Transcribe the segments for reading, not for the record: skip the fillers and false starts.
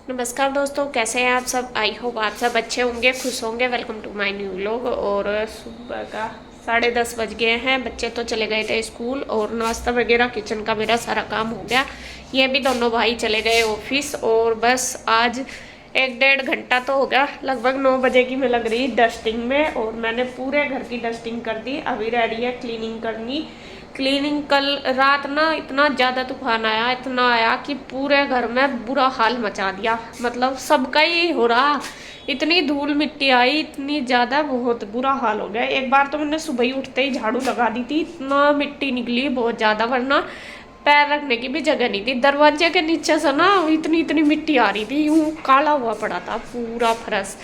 नमस्कार दोस्तों, कैसे हैं आप सब। आई होप आप सब अच्छे होंगे, खुश होंगे। Welcome to my new vlog. और सुबह का 10:30 बज गए हैं। बच्चे तो चले गए थे स्कूल और नाश्ता वगैरह किचन का मेरा सारा काम हो गया। ये भी दोनों भाई चले गए ऑफिस। और बस आज 1-1.5 घंटा तो हो गया, लगभग 9 बजे की मैं लग रही डस्टिंग में। और मैंने पूरे घर की डस्टिंग कर दी। अभी रेडी है क्लीनिंग करनी। क्लीनिंग कल रात ना इतना ज़्यादा तूफान आया, इतना आया कि पूरे घर में बुरा हाल मचा दिया। मतलब सबका ही हो रहा, इतनी धूल मिट्टी आई, इतनी ज़्यादा, बहुत बुरा हाल हो गया। एक बार तो मैंने सुबह ही उठते ही झाड़ू लगा दी थी, इतना मिट्टी निकली बहुत ज़्यादा, वरना पैर रखने की भी जगह नहीं थी। दरवाजे के नीचे से ना इतनी इतनी मिट्टी आ रही थी, यूँ काला हुआ पड़ा था पूरा फर्श।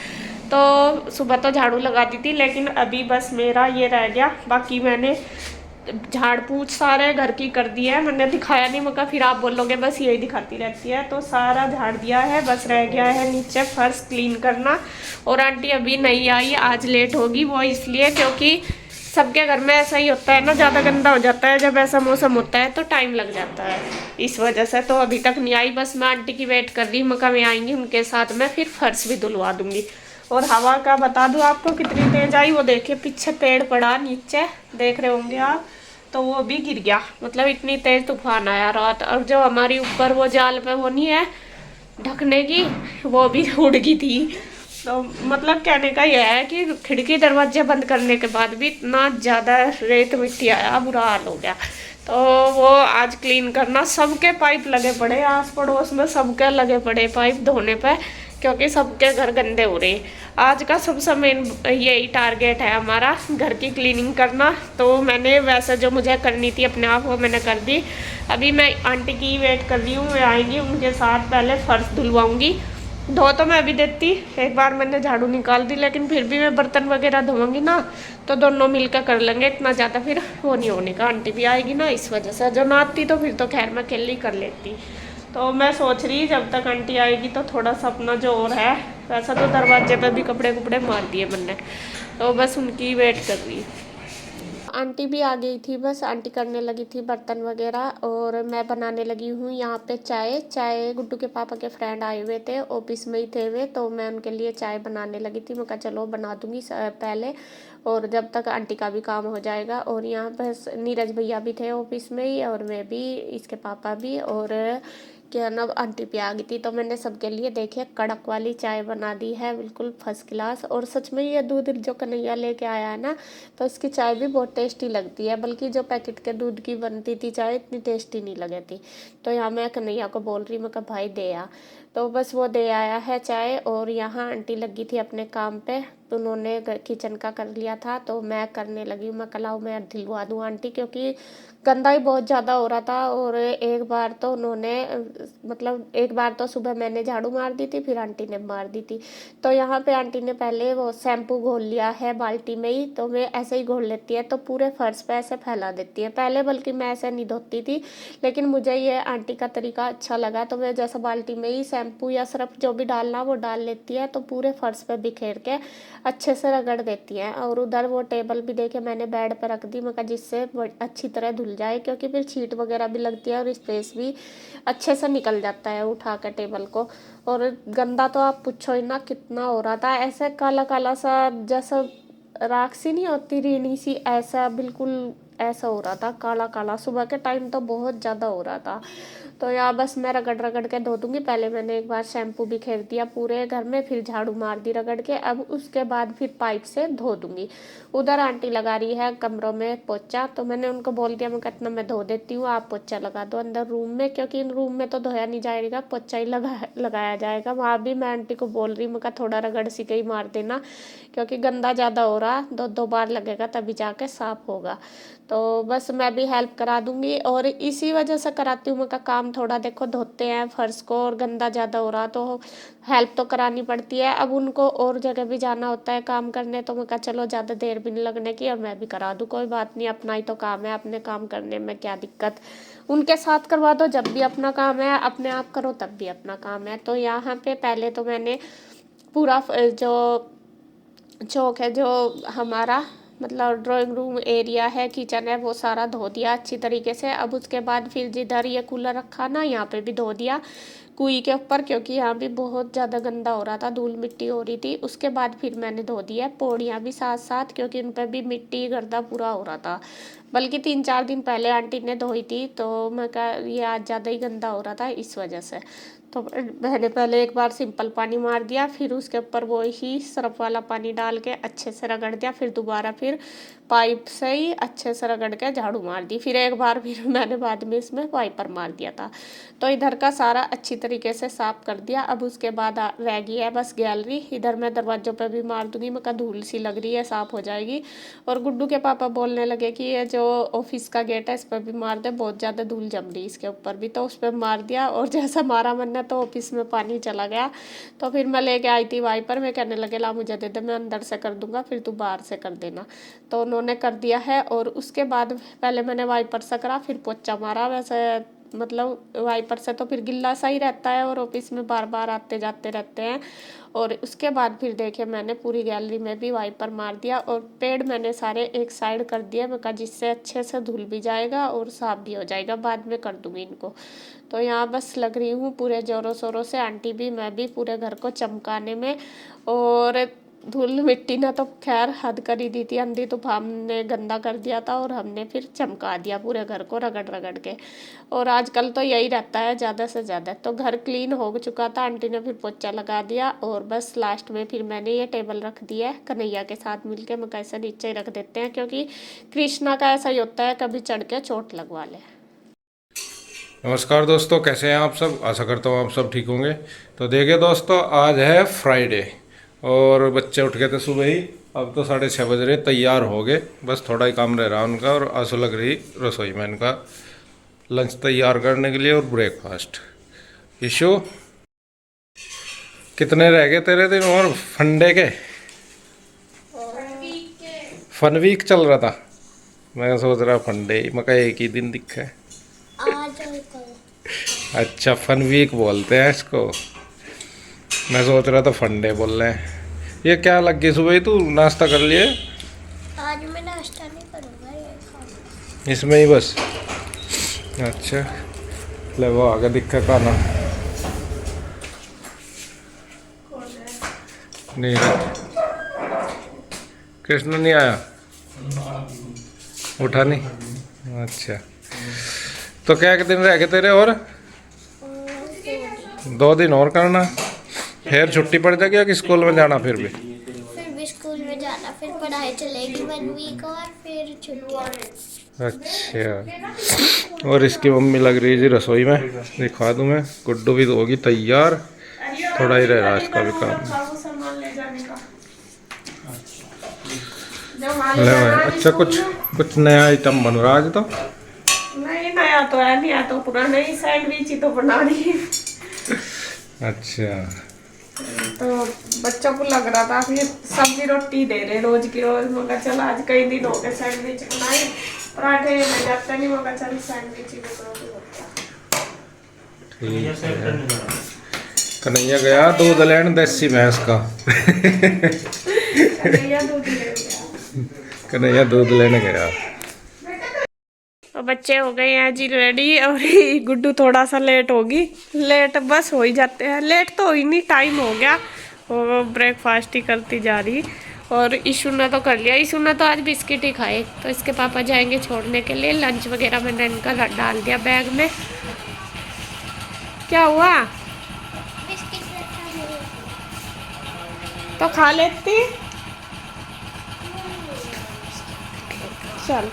तो सुबह तो झाड़ू लगा दी थी, लेकिन अभी बस मेरा ये रह गया। बाकी मैंने झाड़ पूछ सारे घर की कर दी है। मैंने दिखाया नहीं, मगर फिर आप बोलोगे बस यही दिखाती रहती है। तो सारा झाड़ दिया है, बस रह गया है नीचे फर्श क्लीन करना। और आंटी अभी नहीं आई, आज लेट होगी। वो इसलिए क्योंकि सबके घर में ऐसा ही होता है ना, ज़्यादा गंदा हो जाता है जब ऐसा मौसम होता है, तो टाइम लग जाता है इस वजह से। तो अभी तक नहीं आई, बस मैं आंटी की वेट कर रही हूँ। मगर मैं आएंगी उनके साथ में, फिर फर्श भी धुलवा दूंगी। और हवा का बता दूं आपको कितनी तेज आई, वो देखिए पीछे पेड़ पड़ा नीचे, देख रहे होंगे आप, तो वो भी गिर गया। मतलब इतनी तेज तूफान आया रात। और जो हमारी ऊपर वो जाल पे वो नहीं है ढकने की, वो भी उड़ गई थी। तो मतलब कहने का यह है कि खिड़की दरवाजे बंद करने के बाद भी इतना ज़्यादा रेत मिट्टी आया, बुरा हाल हो गया। तो वो आज क्लीन करना, सबके पाइप लगे पड़े, आस पड़ोस में सबके लगे पड़े पाइप धोने पे, क्योंकि सबके घर गंदे हो रहे। आज का सबसे मेन यही टारगेट है हमारा, घर की क्लीनिंग करना। तो मैंने वैसे जो मुझे करनी थी अपने आप, वो मैंने कर दी। अभी मैं आंटी की वेट कर रही हूँ, वे आएंगी, उनके साथ पहले फर्श धुलवाऊंगी। धो तो मैं अभी देती, एक बार मैंने झाड़ू निकाल दी, लेकिन फिर भी मैं बर्तन वगैरह धोऊंगी ना, तो दोनों मिलकर कर लेंगे। इतना ज़्यादा फिर वो नहीं होने का। आंटी भी आएगी ना, इस वजह से। जो ना आती तो फिर तो खैर मैं अकेले ही कर लेती। तो मैं सोच रही जब तक आंटी आएगी तो थोड़ा सा अपना जो और है, वैसा तो दरवाजे पे भी कपड़े कुपड़े मार दिए मैंने, तो बस उनकी वेट कर रही। आंटी भी आ गई थी, बस आंटी करने लगी थी बर्तन वगैरह, और मैं बनाने लगी हूँ यहाँ पे चाय। चाय गुड्डू के पापा के फ्रेंड आए हुए थे, ऑफिस में ही थे वे, तो मैं उनके लिए चाय बनाने लगी थी। मैं कहा चलो बना दूँगी पहले, और जब तक आंटी का भी काम हो जाएगा। और यहाँ पर नीरज भैया भी थे ऑफिस में ही, और मैं भी, इसके पापा भी, और क्या ना आंटी भी आ गई थी। तो मैंने सबके लिए देखिए कड़क वाली चाय बना दी है, बिल्कुल फर्स्ट क्लास। और सच में ये दूध जो कन्हैया लेके आया है ना, तो इसकी चाय भी बहुत टेस्टी लगती है। बल्कि जो पैकेट के दूध की बनती थी चाय, इतनी टेस्टी नहीं लगी थी। तो यहाँ मैं कन्हैया को बोल रही, मैं कहा भाई दे आ। तो बस वो दे आया है चाय। और यहाँ आंटी लगी थी अपने काम पे, तो उन्होंने किचन का कर लिया था, तो मैं करने लगी। मैं कलाऊ मैं दिलवा दूँ आंटी, क्योंकि गंदा ही बहुत ज़्यादा हो रहा था। और एक बार तो उन्होंने, मतलब एक बार तो सुबह मैंने झाड़ू मार दी थी, फिर आंटी ने मार दी थी। तो यहाँ पे आंटी ने पहले वो शैम्पू घोल लिया है बाल्टी में ही, तो मैं ऐसे ही घोल लेती है, तो पूरे फर्श पे ऐसे फैला देती है। पहले बल्कि मैं ऐसे नहीं धोती थी, लेकिन मुझे ये आंटी का तरीका अच्छा लगा, तो मैं जैसा बाल्टी में ही शैम्पू या सरफ जो भी डालना वो डाल लेती है, तो पूरे फर्श पे बिखेर के अच्छे से रगड़ देती है। और उधर वो टेबल भी देखे मैंने बेड पर रख दी, मगर जिससे अच्छी तरह धुल जाए, क्योंकि फिर छींट वगैरह भी लगती है और स्पेस भी अच्छे से निकल जाता है उठा कर टेबल को। और गंदा तो आप पूछो ही ना, कितना हो रहा था ऐसे काला काला सा, जैसा राख सी नहीं होती रीनी सी, ऐसा बिल्कुल ऐसा हो रहा था काला काला। सुबह के टाइम तो बहुत ज़्यादा हो रहा था। तो यहाँ बस मैं रगड़ रगड़ के धो दूंगी। पहले मैंने एक बार शैम्पू भी खेर दिया पूरे घर में, फिर झाड़ू मार दी रगड़ के। अब उसके बाद फिर पाइप से धो दूंगी। उधर आंटी लगा रही है कमरों में पोछा, तो मैंने उनको बोल दिया, मैं कितना मैं धो देती हूँ, आप पोछा लगा दो अंदर रूम में, क्योंकि इन रूम में तो धोया नहीं जाएगा, पोछा ही लगाया जाएगा। वहाँ भी मैं आंटी को बोल रही, मैं कहा थोड़ा रगड़ सी के ही मार देना, क्योंकि गंदा ज़्यादा हो रहा, 2-2 बार लगेगा तभी जाके साफ होगा। तो बस मैं भी हेल्प करा दूंगी, और इसी वजह से कराती हूँ। मैं का काम थोड़ा देखो धोते हैं फर्श को, और गंदा ज़्यादा हो रहा तो हेल्प तो करानी पड़ती है। अब उनको और जगह भी जाना होता है काम करने, तो मैं कहा चलो ज़्यादा देर भी नहीं लगने की, और मैं भी करा दूँ, कोई बात नहीं, अपना ही तो काम है, अपने काम करने में क्या दिक्कत। उनके साथ करवा दो जब भी अपना काम है, अपने आप करो तब भी अपना काम है। तो यहाँ पे पहले तो मैंने पूरा जो चौक है, जो हमारा मतलब ड्राइंग रूम एरिया है, किचन है, वो सारा धो दिया अच्छी तरीके से। अब उसके बाद फिर जिधर ये कूलर रखा ना, यहाँ पे भी धो दिया। कुई के ऊपर, क्योंकि यहाँ भी बहुत ज़्यादा गंदा हो रहा था, धूल मिट्टी हो रही थी। उसके बाद फिर मैंने धो दिया पौड़ियाँ भी साथ साथ, क्योंकि उन पर भी मिट्टी गर्दा पूरा हो रहा था। बल्कि 3-4 दिन पहले आंटी ने धोई थी, तो मैं कहा ये आज ज़्यादा ही गंदा हो रहा था इस वजह से। तो मैंने पहले एक बार सिंपल पानी मार दिया, फिर उसके ऊपर वो ही सर्फ वाला पानी डाल के अच्छे से रगड़ दिया, फिर दोबारा फिर पाइप से ही अच्छे से रगड़ के झाड़ू मार दी, फिर एक बार फिर मैंने बाद में इसमें वाइपर मार दिया था। तो इधर का सारा अच्छी तरीके से साफ कर दिया। अब उसके बाद रह गई है बस गैलरी। इधर मैं दरवाजों पे भी मार दूंगी, मैं कहा धूल सी लग रही है, साफ हो जाएगी। और गुड्डू के पापा बोलने लगे कि ये जो ऑफिस का गेट है इस पर भी मार दे, बहुत ज़्यादा धूल जम रही इसके ऊपर भी। तो उस पर मार दिया, और जैसा मारा मैंने तो ऑफिस में पानी चला गया। तो फिर मैं लेके आई थी वाइपर, मैं कहने लगे ला मुझे दे दे, मैं अंदर से कर दूंगा, फिर तू बाहर से कर देना। तो उन्होंने कर दिया है। और उसके बाद पहले मैंने वाइपर से करा, फिर पोछा मारा। वैसे मतलब वाइपर से तो फिर गिल्ला सा ही रहता है, और ऑफिस में बार बार आते जाते रहते हैं। और उसके बाद फिर देखे मैंने पूरी गैलरी में भी वाइपर मार दिया, और पेड़ मैंने सारे एक साइड कर दिया, मैं कहा जिससे अच्छे से धुल भी जाएगा और साफ भी हो जाएगा, बाद में कर दूंगी इनको। तो यहाँ बस लग रही हूँ पूरे ज़ोरों शोरों से, आंटी भी मैं भी, पूरे घर को चमकाने में। और धूल मिट्टी ने तो खैर हद कर ही दी थी, आंधी तूफान ने गंदा कर दिया था, और हमने फिर चमका दिया पूरे घर को रगड़ रगड़ के। और आजकल तो यही रहता है ज़्यादा से ज़्यादा। तो घर क्लीन हो चुका था, आंटी ने फिर पोछा लगा दिया, और बस लास्ट में फिर मैंने ये टेबल रख दिया है कन्हैया के साथ मिलके। मैं कैसे नीचे ही रख देते हैं, क्योंकि कृष्णा का ऐसा ही होता है, कभी चढ़ के चोट लगवा ले। नमस्कार दोस्तों, कैसे हैं आप सब। आशा करता हूँ आप सब ठीक होंगे। तो देखिए दोस्तों, आज है फ्राइडे और बच्चे उठ गए थे सुबह ही। अब तो 6:30 बज रहे, तैयार हो गए, बस थोड़ा ही काम रह रहा उनका। और आंसू लग रही रसोई में इनका लंच तैयार करने के लिए और ब्रेकफास्ट। ईशु, कितने रह गए तेरे दिन और फंडे के? फन वीक चल रहा था। मैं सोच रहा फंडे, मैं कहा एक ही दिन दिखा है। अच्छा, फन वीक बोलते हैं इसको। मैं सोच रहा था फंडे बोल रहे हैं। ये क्या लग गई सुबह ही, तू नाश्ता कर लिए? आज मैं नाश्ता नहीं करूँगा, ये खाऊंगा इसमें ही बस। अच्छा, ले वो आगे दिखा खाना नहीं रहा। कृष्ण नहीं आया, उठा नहीं। अच्छा, तो क्या दिन रह गए तेरे और? 2 दिन और करना, फिर छुट्टी पड़ जाएगी या स्कूल में जाना? फिर भी स्कूल में जाना, फिर पढ़ाई चलेगी 1 वीक और फिर छुट्टी। अच्छा, और इसकी मम्मी लग रही जी रसोई में, दिखा दूँ मैं। गुड्डू भी तो होगी तैयार, थोड़ा ही रह रहा इसका भी काम। ले भाई, अच्छा कुछ नया आइटम बन रहा आज तो? नहीं, नया तो है नहीं, तो पुराना ही सैंडविच ही तो बना रही है। अच्छा, तो बच्चों को लग रहा था फिर सब्जी रोटी दे रहे रोज की रोज। मगर चल आज कई दिन हो गए सैंडविच बनाए, पराठे में जाते नहीं, मगर चल सैंडविच ही ठीक है। कन्हैया गया दूध लेने देसी भैंस का। कन्हैया दूध लेने गया। तो बच्चे हो गए हैं जी रेडी, और गुड्डू थोड़ा सा लेट होगी। लेट बस हो ही जाते हैं, लेट तो ही नहीं, टाइम हो गया। वो ब्रेकफास्ट ही करती जा रही। और ईशु ने तो कर लिया, ईशु ने तो आज बिस्किट ही खाए। तो इसके पापा जाएंगे छोड़ने के लिए, लंच वगैरह मैंने इनका डाल दिया बैग में। क्या हुआ? तो खा लेती। चल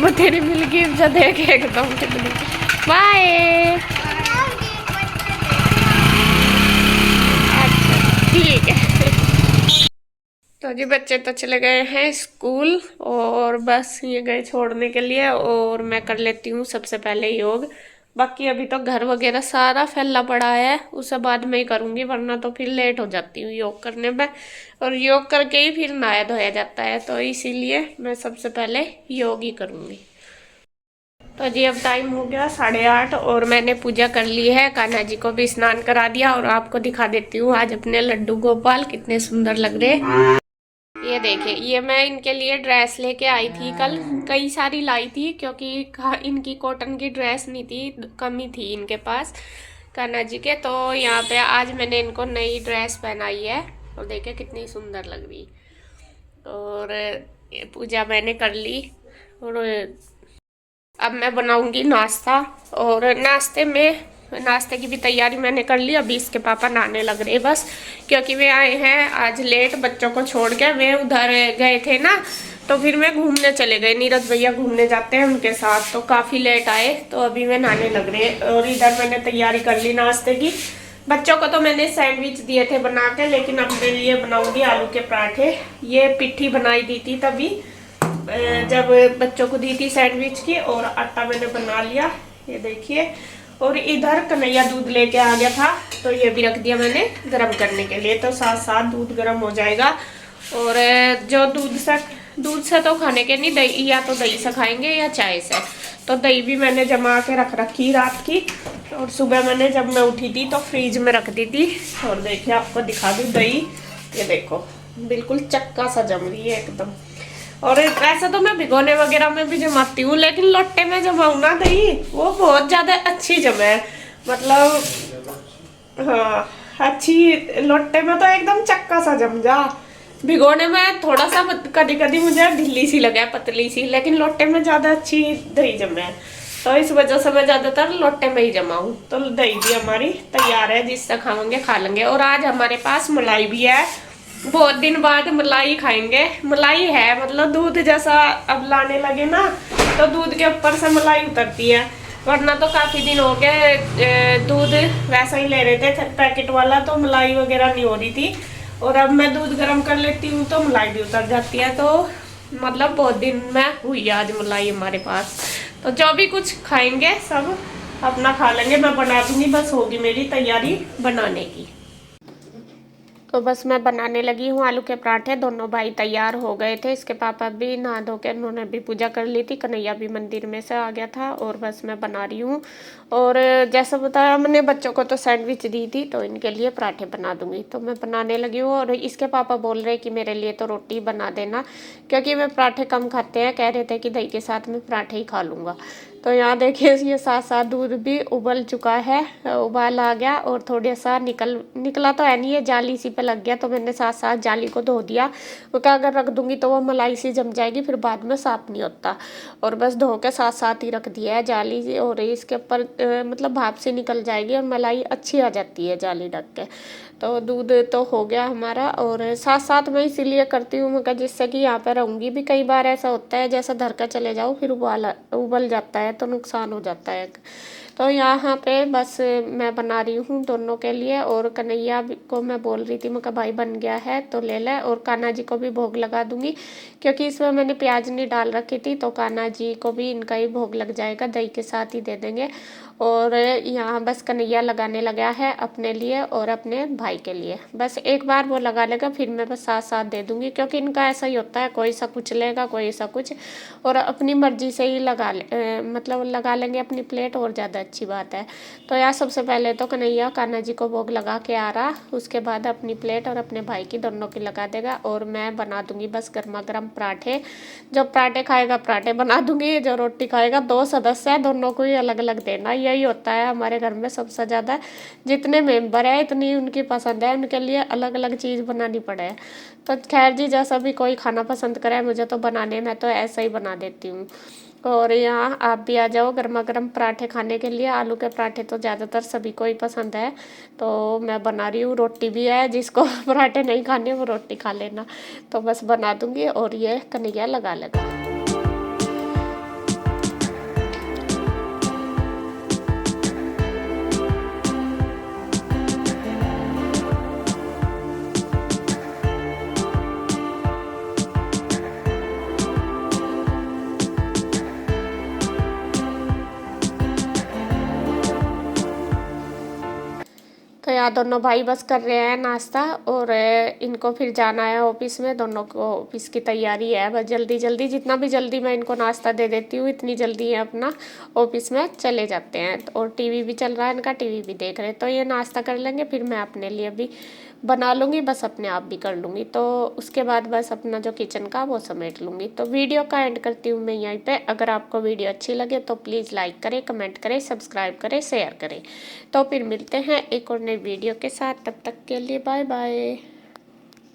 मैं तेरी मिल गई जो देख एकदम कितनी। बाय। अच्छा ठीक है। तो जी बच्चे तो चले गए हैं स्कूल, और बस ये गए छोड़ने के लिए। और मैं कर लेती हूँ सबसे पहले योग। बाकी अभी तो घर वगैरह सारा फैला पड़ा है, उसे बाद में ही करूँगी, वरना तो फिर लेट हो जाती हूँ योग करने में। और योग करके ही फिर नहाया धोया जाता है, तो इसीलिए मैं सबसे पहले योग ही करूँगी। तो जी अब टाइम हो गया 8:30, और मैंने पूजा कर ली है। कान्हा जी को भी स्नान करा दिया, और आपको दिखा देती हूँ आज अपने लड्डू गोपाल कितने सुंदर लग रहे। ये देखिए, ये मैं इनके लिए ड्रेस लेके आई थी कल। कई सारी लाई थी क्योंकि इनकी कॉटन की ड्रेस नहीं थी, कमी थी इनके पास कान्हा जी के। तो यहाँ पे आज मैंने इनको नई ड्रेस पहनाई है और देखिए कितनी सुंदर लग रही। और ये पूजा मैंने कर ली और अब मैं बनाऊंगी नाश्ता। और नाश्ते की भी तैयारी मैंने कर ली। अभी इसके पापा नहाने लग रहे बस, क्योंकि वे आए हैं आज लेट बच्चों को छोड़ के। वे उधर गए थे ना, तो फिर मैं घूमने चले गए। नीरज भैया घूमने जाते हैं उनके साथ, तो काफ़ी लेट आए, तो अभी वे नहाने लग रहे। और इधर मैंने तैयारी कर ली नाश्ते की। बच्चों को तो मैंने सैंडविच दिए थे बना के, लेकिन अपने लिए बनाऊंगी आलू के पराठे। ये पिट्ठी बनाई दी थी तभी जब बच्चों को दी थी सैंडविच की, और आटा मैंने बना लिया, ये देखिए। और इधर कन्हैया दूध लेके आ गया था, तो ये भी रख दिया मैंने गरम करने के लिए, तो साथ साथ दूध गरम हो जाएगा। और जो दूध से तो खाने के नहीं, दही या तो दही से खाएंगे या चाय से। तो दही भी मैंने जमा के रख रखी रात की, और सुबह मैंने जब मैं उठी थी तो फ्रीज में रख दी थी। और देखिए आपको दिखा दूँ दही, ये देखो बिल्कुल चक्का सा जम रही है एकदम। और वैसे तो मैं भिगोने वगैरह में भी जमाती हूँ, लेकिन लोटे में जमाऊँ ना दही, वो बहुत ज़्यादा अच्छी जमे, मतलब हाँ अच्छी। लोटे में तो एकदम चक्का सा जम जा। भिगोने में थोड़ा सा कभी कभी मुझे ढीली सी लगे, पतली सी, लेकिन लोटे में ज़्यादा अच्छी दही जमे। तो इस वजह से मैं ज़्यादातर लोटे में ही जमाऊँ। तो दही भी हमारी तैयार है, जिससे खाएंगे खा लेंगे। और आज हमारे पास मलाई भी है, बहुत दिन बाद मलाई खाएंगे। मलाई है मतलब दूध जैसा अब लाने लगे ना, तो दूध के ऊपर से मलाई उतरती है, वरना तो काफ़ी दिन हो गए दूध वैसा ही ले रहे थे पैकेट वाला, तो मलाई वगैरह नहीं हो रही थी। और अब मैं दूध गर्म कर लेती हूँ तो मलाई भी उतर जाती है। तो मतलब बहुत दिन में हुई आज मलाई हमारे पास। तो जो भी कुछ खाएंगे सब अपना खा लेंगे, मैं बना दूंगी, बस होगी मेरी तैयारी बनाने की। तो बस मैं बनाने लगी हूँ आलू के पराठे। दोनों भाई तैयार हो गए थे, इसके पापा भी नहा धो के उन्होंने भी पूजा कर ली थी, कन्हैया भी मंदिर में से आ गया था। और बस मैं बना रही हूँ। और जैसा बताया मैंने, बच्चों को तो सैंडविच दी थी, तो इनके लिए पराठे बना दूंगी। तो मैं बनाने लगी हूँ। और इसके पापा बोल रहे कि मेरे लिए तो रोटी बना देना, क्योंकि वे पराठे कम खाते हैं। कह रहे थे कि दही के साथ में पराठे ही खा लूँगा। तो यहाँ देखिए ये साथ साथ दूध भी उबल चुका है, उबाल आ गया। और थोड़ा सा निकला तो है नहीं, है जाली सी पे लग गया, तो मैंने साथ साथ जाली को धो दिया, क्योंकि अगर रख दूंगी तो वो मलाई सी जम जाएगी, फिर बाद में साफ नहीं होता। और बस धो के साथ साथ ही रख दिया है जाली, और इसके ऊपर मतलब भाप से निकल जाएगी और मलाई अच्छी आ जाती है जाली ढक के। तो दूध तो हो गया हमारा। और साथ साथ मैं इसीलिए करती हूँ मगर जिससे कि यहाँ पे रहूँगी भी। कई बार ऐसा होता है जैसा धर कर चले जाओ फिर उबल जाता है, तो नुकसान हो जाता है। तो यहाँ पे बस मैं बना रही हूँ दोनों के लिए। और कन्हैया को मैं बोल रही थी, मैं कहा भाई बन गया है तो ले ले। और कान्हा जी को भी भोग लगा दूंगी, क्योंकि इसमें मैंने प्याज नहीं डाल रखी थी, तो कान्हा जी को भी इनका ही भोग लग जाएगा, दही के साथ ही दे देंगे। और यहाँ बस कन्हैया लगाने लगा है अपने लिए और अपने भाई के लिए। बस एक बार वो लगा लेगा, फिर मैं बस साथ साथ दे दूंगी, क्योंकि इनका ऐसा ही होता है, कोई सा कुछ लेगा कोई सा कुछ, और अपनी मर्जी से ही मतलब लगा लेंगे अपनी प्लेट, और ज़्यादा अच्छी बात है। तो यार सबसे पहले तो कन्हैया कान्हा जी को भोग लगा के आ रहा, उसके बाद अपनी प्लेट और अपने भाई की दोनों की लगा देगा। और मैं बना दूंगी बस गर्मा गर्म पराठे। जो पराठे खाएगा पराठे बना दूंगी, जो रोटी खाएगा, 2 सदस्य है दोनों को ही अलग अलग देना। यही होता है हमारे घर में, सबसे ज़्यादा जितने मेंबर है इतनी उनकी पसंद है, उनके लिए अलग अलग चीज़ बनानी पड़े। तो खैर जी, जैसा भी कोई खाना पसंद करे, मुझे तो बनाने में तो ऐसा ही बना देती हूँ। और यहाँ आप भी आ जाओ गर्मा गर्म पराठे खाने के लिए। आलू के पराठे तो ज़्यादातर सभी को ही पसंद है, तो मैं बना रही हूँ। रोटी भी है, जिसको पराठे नहीं खाने वो रोटी खा लेना। तो बस बना दूँगी और ये कन्हैया लगा लेगा। तो यहाँ दोनों भाई बस कर रहे हैं नाश्ता, और इनको फिर जाना है ऑफिस में। दोनों को ऑफिस की तैयारी है, बस जल्दी जल्दी, जितना भी जल्दी मैं इनको नाश्ता दे देती हूँ इतनी जल्दी ये अपना ऑफिस में चले जाते हैं। और टीवी भी चल रहा है इनका, टीवी भी देख रहे हैं। तो ये नाश्ता कर लेंगे, फिर मैं अपने लिए भी बना लूँगी, बस अपने आप भी कर लूँगी। तो उसके बाद बस अपना जो किचन का वो समेट लूँगी। तो वीडियो का एंड करती हूँ मैं यहीं पे। अगर आपको वीडियो अच्छी लगे तो प्लीज़ लाइक करें, कमेंट करें, सब्सक्राइब करें, शेयर करें। तो फिर मिलते हैं एक और नई वीडियो के साथ, तब तक के लिए बाय बाय।